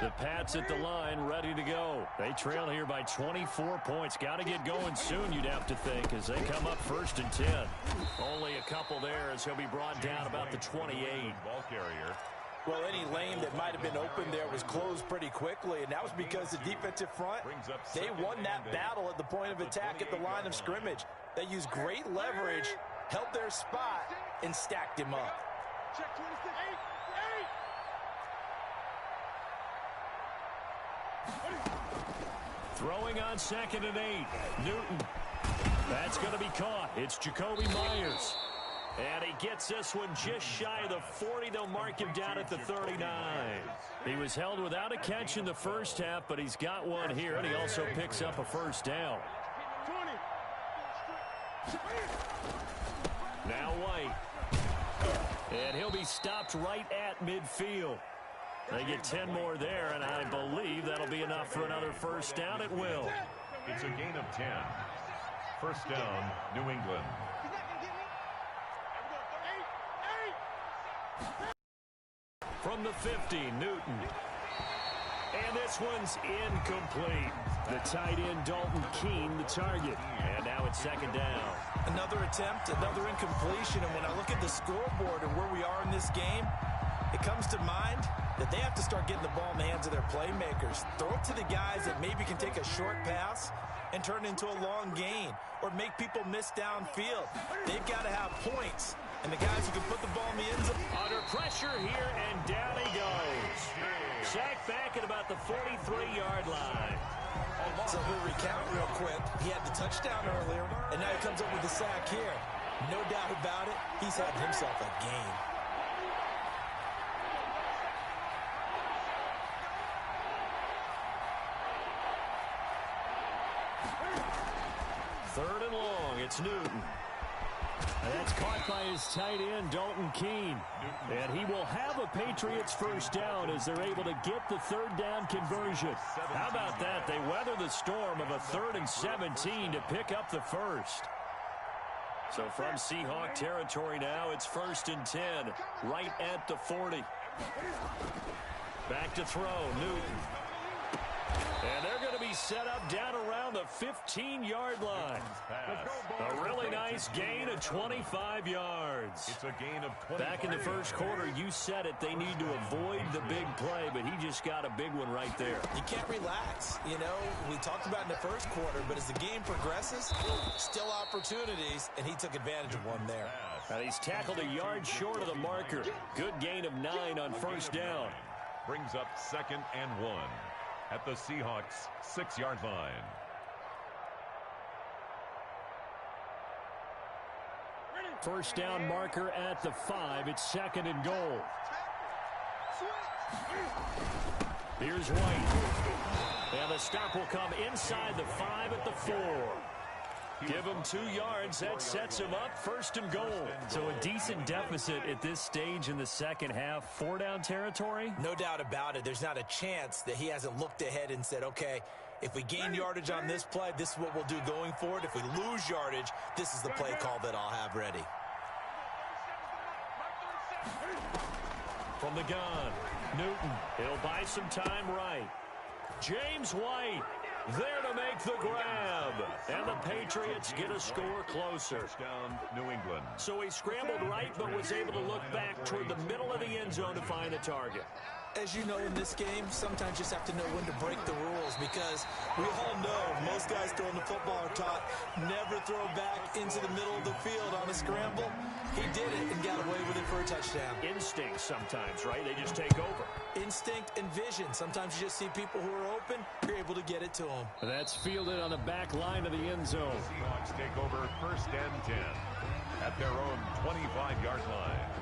The Pats at the line, ready to go. They trail here by 24 points. Got to get going soon, you'd have to think, as they come up 1st and 10. Only a couple there as he'll be brought down about the 28. Ball carrier. Well, any lane that might have been open there was closed pretty quickly, and that was because the defensive front, they won that battle at the point of attack at the line of scrimmage. They used great leverage, held their spot, and stacked him up. Check 26. 8. Throwing on 2nd and 8. Newton. That's going to be caught. It's Jakobi Meyers. And he gets this one just shy of the 40. They'll mark him down at the 39. He was held without a catch in the first half, but he's got one here, and he also picks up a first down. 20. Now White. And he'll be stopped right at midfield. They get 10 more there, and I believe that'll be enough for another first down. It will. It's a gain of 10. First down, New England. From the 50, Newton. And this one's incomplete. The tight end, Dalton Keene, the target. And now it's 2nd down. Another attempt, another incompletion, and when I look at the scoreboard and where we are in this game, it comes to mind that they have to start getting the ball in the hands of their playmakers. Throw it to the guys that maybe can take a short pass and turn it into a long gain or make people miss downfield. They've got to have points, and the guys who can put the ball in the end zone. Under pressure here, and down he goes. Sacked back at about the 43-yard line. So we'll recount real quick. He had the touchdown earlier, and now he comes up with the sack here. No doubt about it, he's having himself a game. Third and long, it's Newton. And that's caught by his tight end, Dalton Keene. And he will have a Patriots first down as they're able to get the 3rd down conversion. How about that? They weather the storm of a 3rd and 17 to pick up the first. So from Seahawk territory now, it's 1st and 10, right at the 40. Back to throw, Newton. And they're going to be set up down around the 15-yard line. A really nice gain of 25 yards. It's a gain of 20. Back in the first quarter, you said it, they need to avoid the big play, but he just got a big one right there. You can't relax. You know, we talked about in the first quarter, but as the game progresses, still opportunities, and he took advantage of one there. And he's tackled a yard short of the marker. Good gain of 9 on first down. Brings up 2nd and 1. At the Seahawks' 6-yard line. First down marker at the 5. It's 2nd and goal. Here's White. And the stop will come inside the 5 at the 4. Give him 2 yards. That sets him up 1st and goal. So a decent deficit at this stage in the second half. 4-down territory? No doubt about it. There's not a chance that he hasn't looked ahead and said, okay, if we gain yardage on this play, this is what we'll do going forward. If we lose yardage, this is the play call that I'll have ready. From the gun, Newton. He'll buy some time right. James White. There to make the grab. And the Patriots get a score closer. Touchdown, New England. So he scrambled right, but was able to look back toward the middle of the end zone to find the target. As you know, in this game, sometimes you just have to know when to break the rules because we all know most guys throwing the football are taught never throw back into the middle of the field on a scramble. He did it and got away with it for a touchdown. Instinct sometimes, right? They just take over. Instinct and vision. Sometimes you just see people who are open, you're able to get it to them. That's fielded on the back line of the end zone. The Seahawks take over 1st and 10 at their own 25-yard line.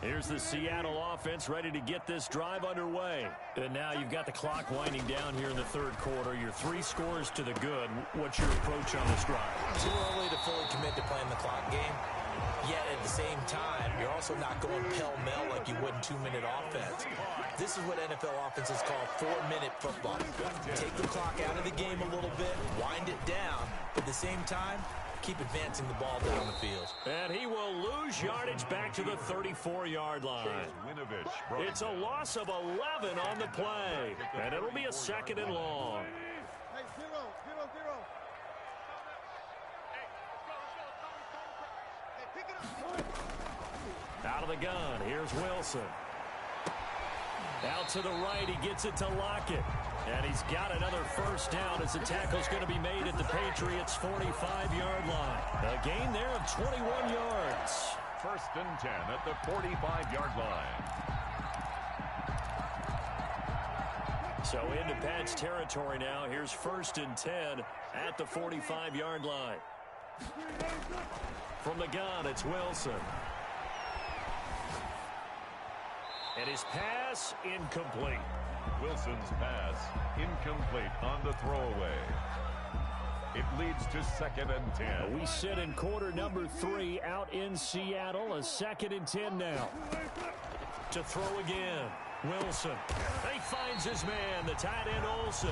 Here's the Seattle offense ready to get this drive underway. And now you've got the clock winding down here in the 3rd quarter. You're 3 scores to the good. What's your approach on this drive? Too early to fully commit to playing the clock game. Yet at the same time, you're also not going pell-mell like you would in 2-minute offense. This is what NFL offenses call 4-minute football. Take the clock out of the game a little bit, wind it down, but at the same time, keep advancing the ball down the field. And he will lose yardage back to the 34-yard line. It's a loss of 11 on the play, and it'll be a 2nd and long. Hey, 0, 0, 0. Hey, pick it up. Out of the gun, here's Wilson. Out to the right, he gets it to Lockett. And he's got another first down as the tackle's going to be made at the Patriots' 45-yard line. A gain there of 21 yards. 1st and 10 at the 45-yard line. So into Pats territory now. Here's 1st and 10 at the 45-yard line. From the gun, it's Wilson. And his pass incomplete. Wilson's pass incomplete on the throwaway. It leads to 2nd and 10. We sit in quarter number 3 out in Seattle. A 2nd and 10 now. To throw again. Wilson. He finds his man, the tight end Olsen.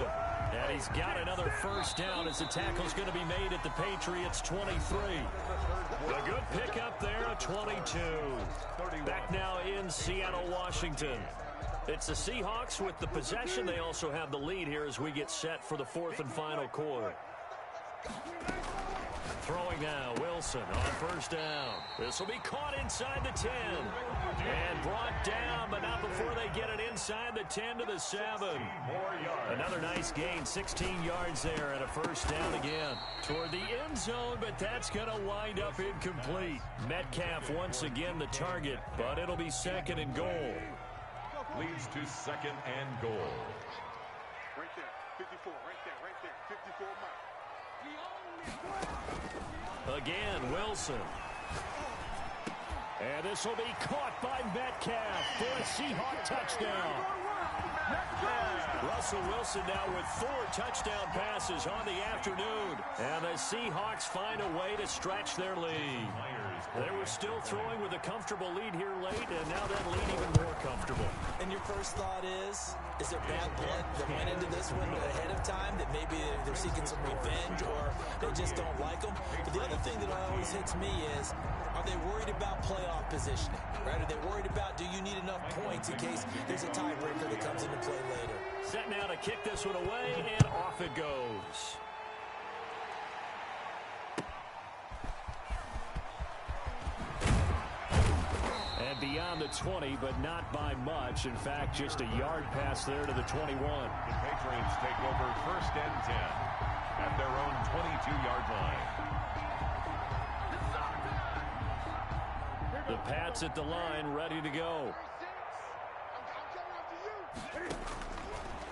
And he's got another first down as the tackle's going to be made at the Patriots' 23. A good pickup there, a 22. Back now in Seattle, Washington. It's the Seahawks with the possession. They also have the lead here as we get set for the 4th and final quarter. Throwing now, Wilson on first down. This will be caught inside the 10. And brought down, but not before they get it inside the 10 to the 7. Another nice gain, 16 yards there, and a first down again. Toward the end zone, but that's going to wind up incomplete. Metcalf once again the target, but it'll be 2nd and goal. Leads to 2nd and goal. Right there, 54, right there, 54 miles. Again, Wilson. And this will be caught by Metcalf for a Seahawk touchdown. Russell Wilson now with 4 touchdown passes on the afternoon. And the Seahawks find a way to stretch their lead. They were still throwing with a comfortable lead here late, and now that lead even more comfortable. And your first thought is there bad blood that went into this one ahead of time, that maybe they're seeking some revenge or they just don't like them? But the other thing that always hits me is, are they worried about playoff positioning? Right? Are they worried about, do you need enough points in case there's a tiebreaker that comes into play later? Set now to kick this one away, and off it goes. And beyond the 20, but not by much. In fact, just a yard pass there to the 21. The Patriots take over 1st and 10 at their own 22-yard line. The Pats at the line, ready to go.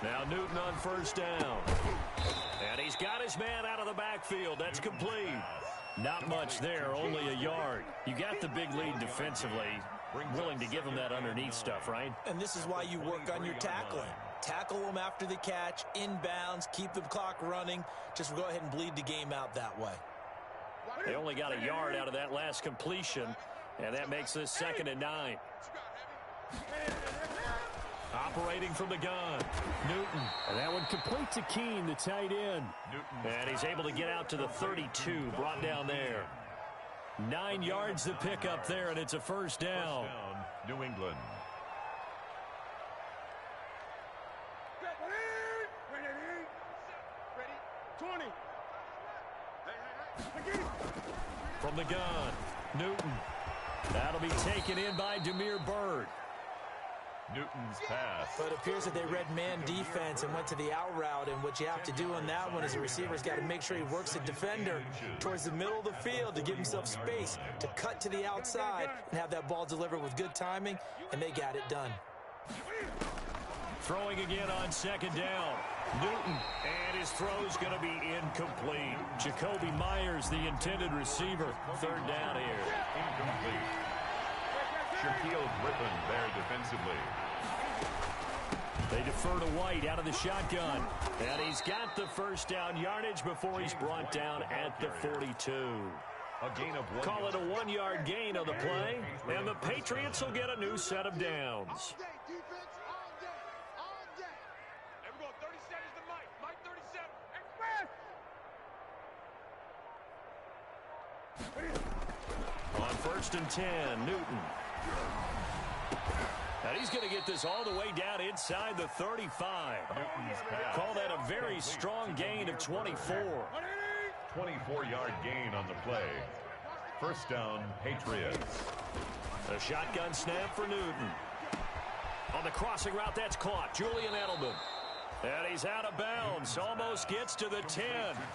Now Newton on first down. And he's got his man out of the backfield. That's complete. Not much there, only a yard. You got the big lead defensively. Willing to give him that underneath stuff, right? And this is why you work on your tackling. Tackle them after the catch, inbounds, keep the clock running. Just go ahead and bleed the game out that way. They only got a yard out of that last completion, and that makes this 2nd and 9. Operating from the gun, Newton. And that one complete to Keene, the tight end. And he's able to get out to the 32, brought down there. 9 yards to pick up there, and it's a first down. New England. Ready? 20. From the gun, Newton. That'll be taken in by Damiere Byrd. Newton's pass. But it appears that they read man defense and went to the out route, and what you have to do on that one is the receiver's got to make sure he works the defender towards the middle of the field to give himself space to cut to the outside and have that ball delivered with good timing, and they got it done. Throwing again on 2nd down. Newton, and his throw's going to be incomplete. Jacoby Myers, the intended receiver. 3rd down here. Incomplete. Shaquille Griffin there defensively. They defer to White out of the shotgun. And he's got the first down yardage before he's brought down at the 42. A gain of 1. Call it a 1-yard gain on the play, and the Patriots will get a new set of downs. Everyone, 30 seconds to Mike. Mike, 30 seconds. Express! On 1st and 10, Newton. And he's going to get this all the way down inside the 35. Call that a very strong gain of 24. 24-yard gain on the play. First down, Patriots. A shotgun snap for Newton. On the crossing route, that's caught. Julian Edelman. And he's out of bounds. Almost gets to the 10.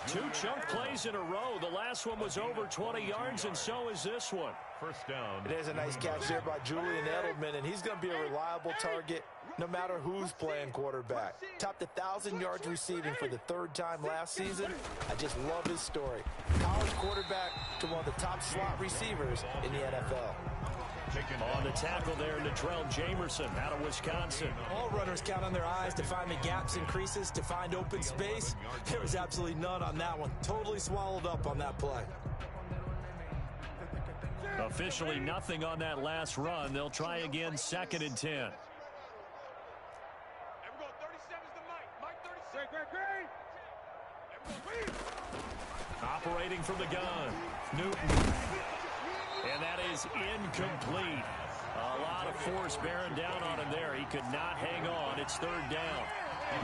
2 chunk plays in a row. The last one was over 20 yards, and so is this one. First down. It is a nice catch there by Julian Edelman, and he's going to be a reliable target no matter who's playing quarterback. Topped 1,000 yards receiving for the 3rd time last season. I just love his story. College quarterback to one of the top slot receivers in the NFL. On the tackle there, Natrell Jamerson out of Wisconsin. All runners count on their eyes to find the gaps and creases, to find open space. There was absolutely none on that one. Totally swallowed up on that play. Officially nothing on that last run. They'll try again, 2nd and 10. Operating from the gun, Newton. And that is incomplete. A lot of force bearing down on him there. He could not hang on. It's 3rd down.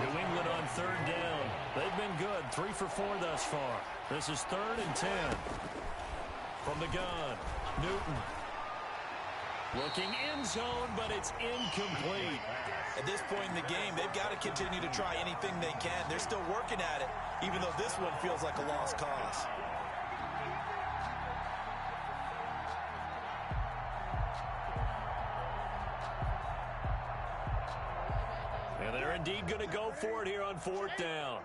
New England on 3rd down. They've been good. 3 for 4 thus far. This is 3rd and 10. From the gun, Newton. Looking end zone, but it's incomplete. At this point in the game, they've got to continue to try anything they can. They're still working at it, even though this one feels like a lost cause. And they're indeed going to go for it here on 4th down.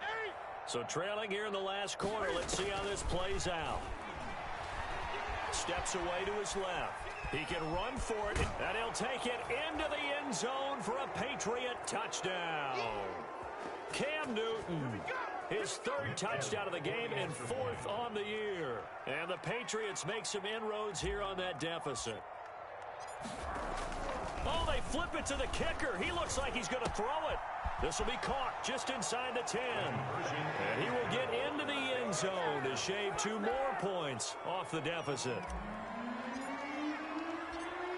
So trailing here in the last quarter. Let's see how this plays out. Steps away to his left. He can run for it, and he'll take it into the end zone for a Patriot touchdown. Cam Newton, his 3rd touchdown of the game and 4th on the year. And the Patriots make some inroads here on that deficit. Oh, they flip it to the kicker. He looks like he's going to throw it. This will be caught just inside the 10. And he will get into the end zone to shave 2 more points off the deficit.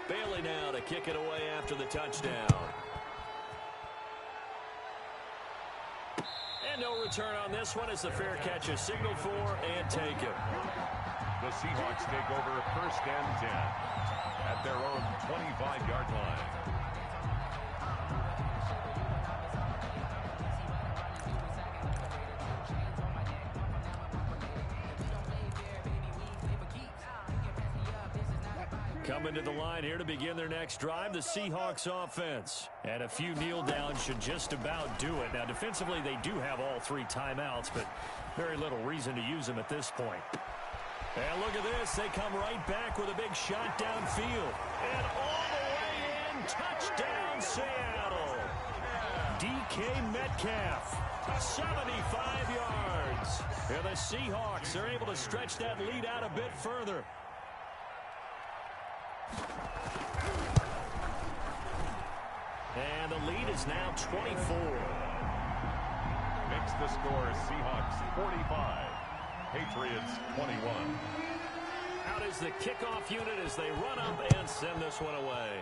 Bailey now to kick it away after the touchdown. And no return on this one as the fair catch is signaled for and taken. The Seahawks take over 1st and 10 at their own 25-yard line. Coming to the line here to begin their next drive, the Seahawks offense. And a few kneel downs should just about do it. Now, defensively, they do have all 3 timeouts, but very little reason to use them at this point. And look at this. They come right back with a big shot downfield. And all the way in, touchdown Seattle. DK Metcalf, 75 yards. And the Seahawks are able to stretch that lead out a bit further. And the lead is now 24. Makes the score Seahawks 45, Patriots 21. Out is the kickoff unit as they run up and send this one away.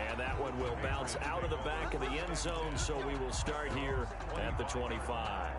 And that one will bounce out of the back of the end zone, so we will start here at the 25.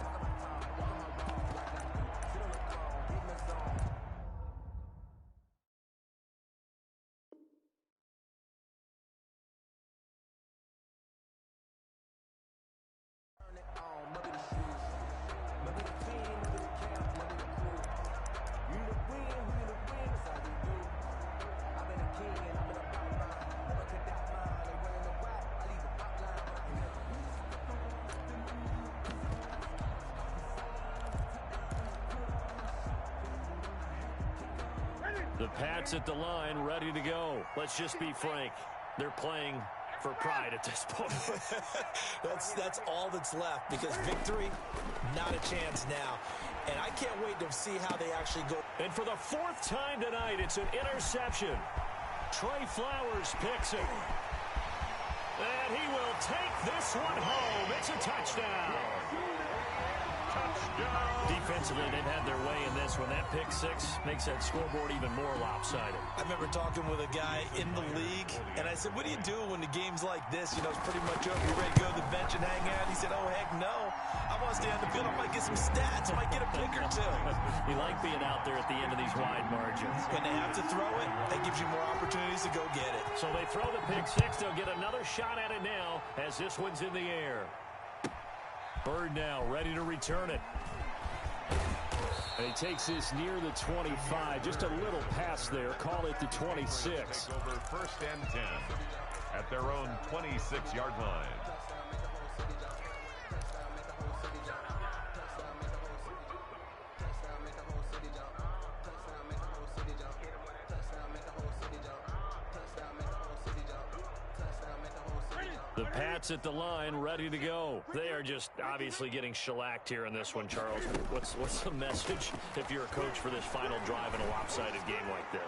The Pats at the line, ready to go. Let's just be frank. They're playing for pride at this point. That's all that's left, because victory, not a chance now. And I can't wait to see how they actually go. And for the 4th time tonight, it's an interception. Trey Flowers picks it. And he will take this one home. It's a touchdown. Defensively, they've had their way in this one. That pick six makes that scoreboard even more lopsided. I remember talking with a guy in the league, and I said, what do you do when the game's like this? You know, it's pretty much over. You ready to go to the bench and hang out? He said, oh, heck no. I want to stay on the field. I might get some stats. I might get a pick or two. You like being out there at the end of these wide margins. When they have to throw it, that gives you more opportunities to go get it. So they throw the pick six. They'll get another shot at it now as this one's in the air. Bird now ready to return it. And he takes this near the 25. Just a little pass there. Call it the 26. Over first and 10 at their own 26-yard line. The Pats at the line, ready to go. They are just obviously getting shellacked here in this one, Charles. What's the message if you're a coach for this final drive in a lopsided game like this?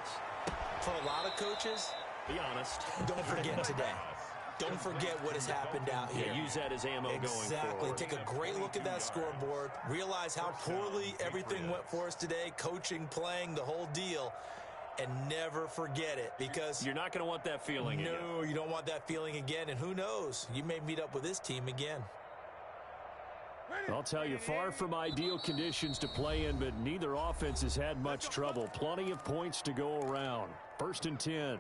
For a lot of coaches, be honest. Don't forget today. Don't forget what has happened out here. Yeah, use that as ammo going forward. Exactly. Take a great look at that scoreboard. Realize how poorly everything went for us today. Coaching, playing, the whole deal. And never forget it, because you're not going to want that feeling again. No, you don't want that feeling again. And who knows? You may meet up with this team again. I'll tell you, far from ideal conditions to play in, but neither offense has had much trouble. Plenty of points to go around. First and 10.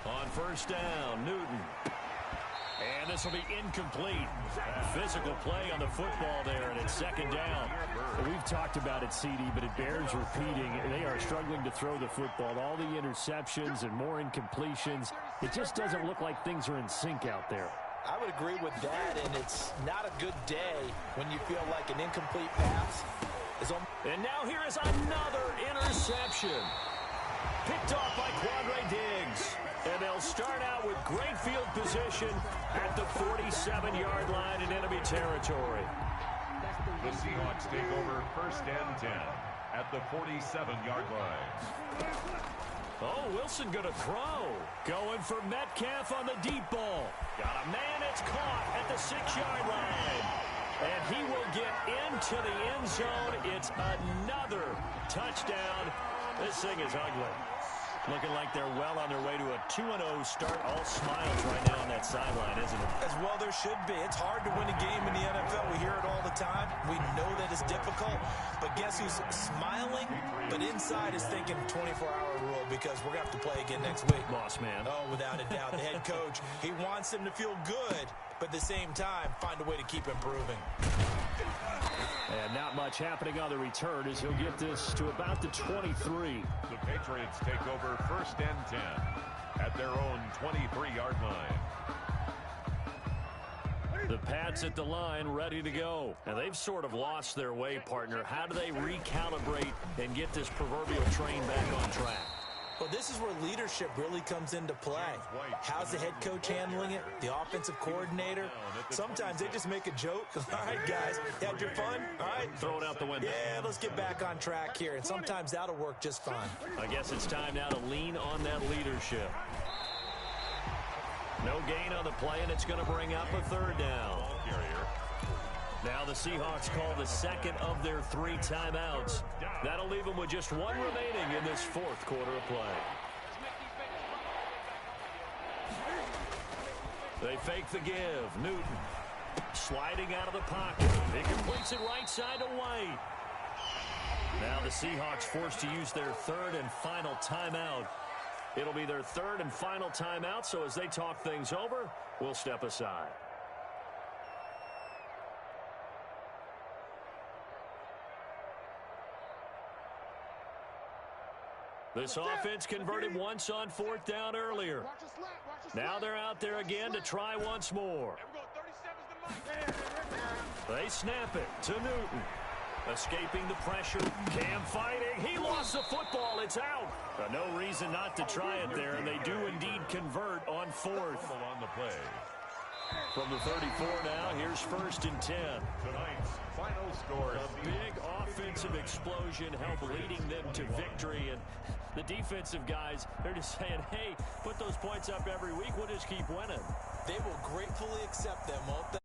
On first down, Newton. And this will be incomplete. Physical play on the football there, and it's second down. We've talked about it, CD, but it bears repeating. They are struggling to throw the football. All the interceptions and more incompletions. It just doesn't look like things are in sync out there. I would agree with that, and it's not a good day when you feel like an incomplete pass is on. And now here is another interception. Picked off by Quandre Diggs. And they'll start out with great field position at the 47-yard line in enemy territory. The Seahawks take over first and 10 at the 47-yard line. Oh, Wilson going to throw. Going for Metcalf on the deep ball. Got a man, it's caught at the 6-yard line. And he will get into the end zone. It's another touchdown. This thing is ugly. Looking like they're well on their way to a 2-0 start. All smiles right now on that sideline, isn't it? As well there should be. It's hard to win a game in the NFL. We hear it all the time. We know that it's difficult. But guess who's smiling? But inside is thinking 24-hour rule, because we're going to have to play again next week. Boss man. Oh, without a doubt. The head coach, he wants them to feel good, but at the same time, find a way to keep improving. And not much happening on the return as he'll get this to about the 23. The Patriots take over first and 10 at their own 23-yard line. The Pats at the line ready to go. And they've sort of lost their way, partner. How do they recalibrate and get this proverbial train back on track? Well, this is where leadership really comes into play. How's the head coach handling it? The offensive coordinator? Sometimes they just make a joke. All right, guys, had your fun? All right. Throw it out the window. Yeah, let's get back on track here. And sometimes that'll work just fine. I guess it's time now to lean on that leadership. No gain on the play, and it's going to bring up a third down. Now the Seahawks call the second of their 3 timeouts. That'll leave them with just one remaining in this fourth quarter of play. They fake the give. Newton sliding out of the pocket. He completes it right side to White. Now the Seahawks forced to use their third and final timeout. It'll be their third and final timeout, so as they talk things over, we'll step aside. This offense converted once on 4th down earlier. Now they're out there again to try once more. They snap it to Newton. Escaping the pressure. Cam fighting. He lost the football. It's out. No reason not to try it there, and they do indeed convert on 4th. On the play. From the 34 now, here's 1st and 10. Tonight's final score. A big offensive explosion helped leading them to victory. And the defensive guys, they're just saying, hey, put those points up every week. We'll just keep winning. They will gratefully accept them, won't they?